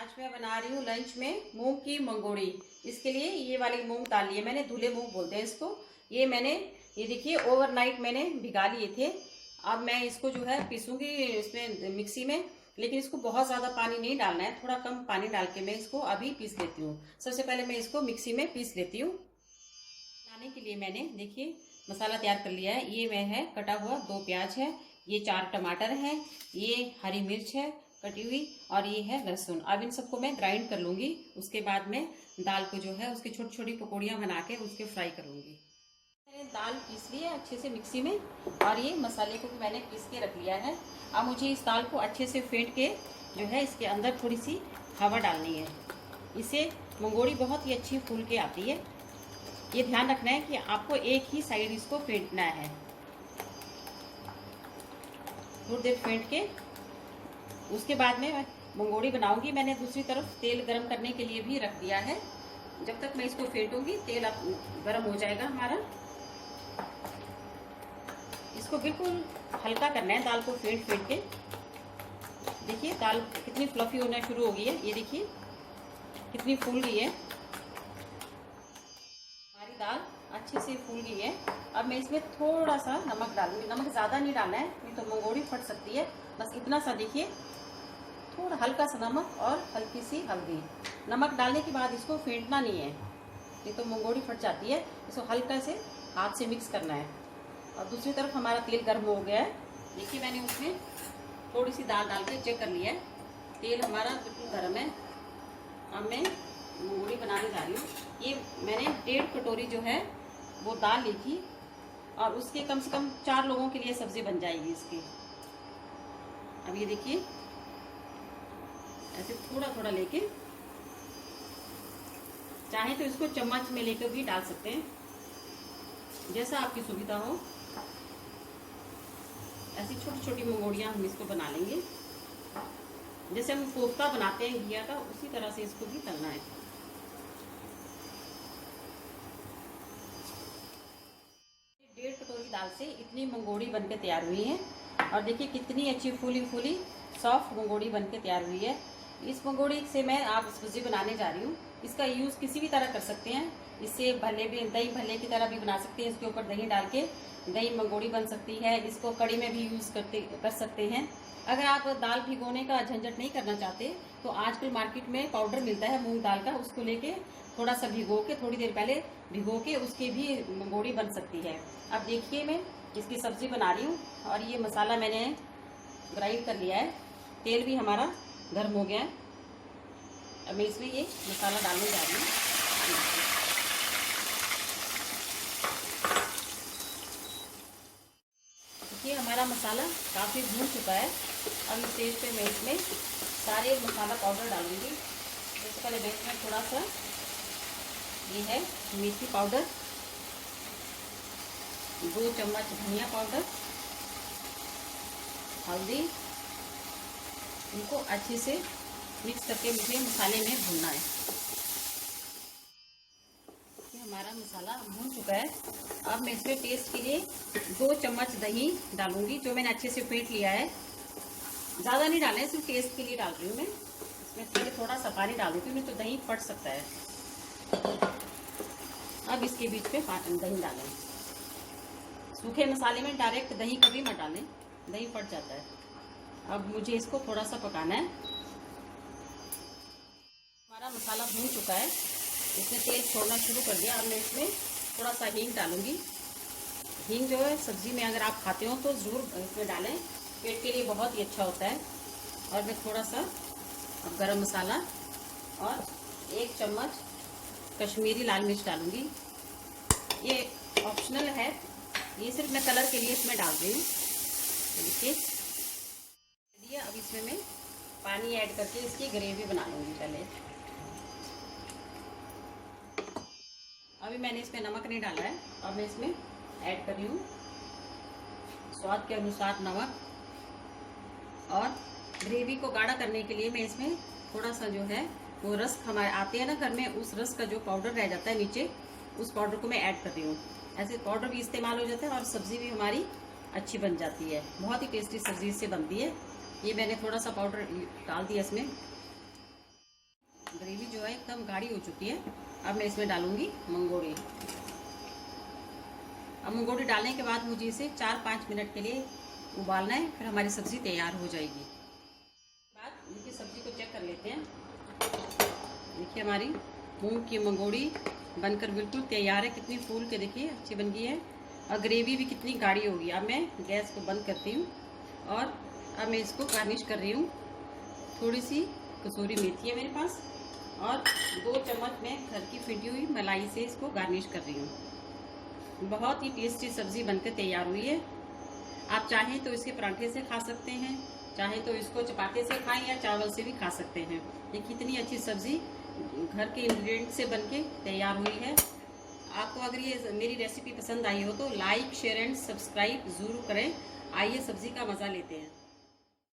आज मैं बना रही हूँ लंच में मूंग की मंगोड़ी। इसके लिए ये वाली मूंग डाल लिए मैंने, धुले मूंग बोलते हैं इसको। ये देखिए ओवरनाइट मैंने भिगा लिए थे। अब मैं इसको जो है पीसूंगी इसमें मिक्सी में, लेकिन इसको बहुत ज़्यादा पानी नहीं डालना है, थोड़ा कम पानी डाल के मैं इसको अभी पीस लेती हूँ। सबसे पहले मैं इसको मिक्सी में पीस लेती हूँ। बनाने के लिए मैंने देखिए मसाला तैयार कर लिया है। ये मैं है कटा हुआ 2 प्याज है, ये 4 टमाटर है, ये हरी मिर्च है कटी हुई, और ये है लहसुन। अब इन सबको मैं ग्राइंड कर लूंगी। उसके बाद में दाल को जो है उसकी छोटी छोटी पकौड़ियाँ बना के उसके फ्राई कर लूंगी। मैंने दाल पीस ली है अच्छे से मिक्सी में, और ये मसाले को भी मैंने पीस के रख लिया है। अब मुझे इस दाल को अच्छे से फेंट के जो है इसके अंदर थोड़ी सी हवा डालनी है। इससे मंगोड़ी बहुत ही अच्छी फूल के आती है। ये ध्यान रखना है कि आपको एक ही साइड इसको फेंटना है। थोड़ी देर फेंट के उसके बाद में मंगोड़ी बनाऊंगी। मैंने दूसरी तरफ तेल गरम करने के लिए भी रख दिया है। जब तक मैं इसको फेंटूंगी तेल गरम हो जाएगा हमारा। इसको बिल्कुल हल्का करना है दाल को फेंट के। देखिए दाल कितनी फ्लफी होना शुरू हो गई है, ये देखिए कितनी फूल गई है हमारी दाल, अच्छे से फूल गई है। अब मैं इसमें थोड़ा सा नमक डालूंगी। नमक ज़्यादा नहीं डालना है, नहीं तो मंगोड़ी फट सकती है। बस इतना सा देखिए, थोड़ा हल्का सा नमक और हल्की सी हल्दी। नमक डालने के बाद इसको फेंटना नहीं है, नहीं तो मंगोड़ी फट जाती है। इसको हल्का से हाथ से मिक्स करना है। और दूसरी तरफ हमारा तेल गर्म हो गया है। देखिए मैंने उसमें थोड़ी सी दाल डाल के चेक कर लिया है, तेल हमारा बिल्कुल गर्म है। अब मैं मंगोड़ी बनाने जा रही हूँ। ये मैंने 1.5 कटोरी जो है वो दाल ली थी, और उसके कम से कम 4 लोगों के लिए सब्जी बन जाएगी इसकी। अब ये देखिए ऐसे थोड़ा थोड़ा लेके, चाहे तो इसको चम्मच में लेकर भी डाल सकते हैं, जैसा आपकी सुविधा हो। ऐसी छोटी छोटी मंगोड़ियाँ हम इसको बना लेंगे, जैसे हम कोफ्ता बनाते हैं घिया का, उसी तरह से इसको भी तलना है। 1.5 कटोरी दाल से इतनी मंगोड़ी बनके तैयार हुई है। और देखिए कितनी अच्छी फूली फूली सॉफ्ट मंगोड़ी बनके तैयार हुई है। इस मंगोड़ी से मैं आप सब्जी बनाने जा रही हूँ। इसका यूज़ किसी भी तरह कर सकते हैं। इससे भल्ले भी, दही भल्ले की तरह भी बना सकते हैं। इसके ऊपर दही डाल के दही मंगोड़ी बन सकती है। इसको कड़ी में भी यूज़ कर सकते हैं। अगर आप दाल भिगोने का झंझट नहीं करना चाहते तो आजकल मार्केट में पाउडर मिलता है मूंग दाल का, उसको लेके थोड़ा सा भिगो के, थोड़ी देर पहले भिगो के उसकी भी मंगोड़ी बन सकती है। अब देखिए मैं इसकी सब्जी बना रही हूँ, और ये मसाला मैंने ग्राइंड कर लिया है। तेल भी हमारा गर्म हो गया है। अब मैं इसमें ये मसाला डालने जा रही हूँ। देखिए हमारा मसाला काफ़ी भून चुका है। अब इस स्टेज पे मैं इसमें सारे मसाला पाउडर डालूंगी। सबसे पहले मैं इसमें थोड़ा सा ये है मेथी पाउडर, 2 चम्मच धनिया पाउडर, हल्दी। इनको अच्छे से मिक्स करके मुझे मसाले में भूनना है। हमारा मसाला भून चुका है। अब मैं इसमें टेस्ट के लिए 2 चम्मच दही डालूंगी, जो मैंने अच्छे से फेंट लिया है। ज़्यादा नहीं डालना है, सिर्फ टेस्ट के लिए डाल रही हूँ मैं। इसमें थोड़ा सा पानी डाल दूँगी, नहीं तो दही फट सकता है। अब इसके बीच में दही डालें। सूखे मसाले में डायरेक्ट दही कभी मत डालें, दही फट जाता है। अब मुझे इसको थोड़ा सा पकाना है। हमारा मसाला भून चुका है, इसने तेल छोड़ना शुरू कर दिया। अब मैं इसमें थोड़ा सा हींग डालूंगी। हींग जो है सब्जी में अगर आप खाते हो तो ज़रूर इसमें डालें, पेट के लिए बहुत ही अच्छा होता है। और मैं थोड़ा सा अब गरम मसाला और 1 चम्मच कश्मीरी लाल मिर्च डालूंगी। ये ऑप्शनल है, ये सिर्फ मैं कलर के लिए इसमें डाल रही हूँ। देखिए अब इसमें मैं पानी ऐड करके इसकी ग्रेवी बना लूँगी पहले। अभी मैंने इसमें नमक नहीं डाला है। अब मैं इसमें ऐड कर रही हूँ स्वाद के अनुसार नमक। और ग्रेवी को गाढ़ा करने के लिए मैं इसमें थोड़ा सा जो है वो रस हमारे आते हैं ना घर में, उस रस का जो पाउडर रह जाता है नीचे, उस पाउडर को मैं ऐड कर रही हूँ। ऐसे पाउडर भी इस्तेमाल हो जाता है और सब्ज़ी भी हमारी अच्छी बन जाती है। बहुत ही टेस्टी सब्ज़ी इससे बनती है। ये मैंने थोड़ा सा पाउडर डाल दिया इसमें। ग्रेवी जो है एकदम गाढ़ी हो चुकी है। अब मैं इसमें डालूंगी मंगोड़ी। अब मंगोड़ी डालने के बाद मुझे इसे 4-5 मिनट के लिए उबालना है, फिर हमारी सब्ज़ी तैयार हो जाएगी। बाद देखिए सब्ज़ी को चेक कर लेते हैं। देखिए हमारी मूंग की मंगोड़ी बनकर बिल्कुल तैयार है। कितनी फूल के देखिए अच्छी बन गई है और ग्रेवी भी कितनी गाढ़ी होगी। अब मैं गैस को बंद करती हूँ और अब मैं इसको गार्निश कर रही हूँ। थोड़ी सी कसूरी मेथी है मेरे पास और 2 चम्मच मैं घर की फेंटी हुई मलाई से इसको गार्निश कर रही हूँ। बहुत ही टेस्टी सब्ज़ी बनकर तैयार हुई है। आप चाहें तो इसके पराठे से खा सकते हैं, चाहे तो इसको चपाती से खाएं या चावल से भी खा सकते हैं। ये कितनी अच्छी सब्ज़ी घर के इंग्रेडिएंट से बनके तैयार हुई है। आपको अगर ये मेरी रेसिपी पसंद आई हो तो लाइक, शेयर एंड सब्सक्राइब ज़रूर करें। आइए सब्ज़ी का मज़ा लेते हैं।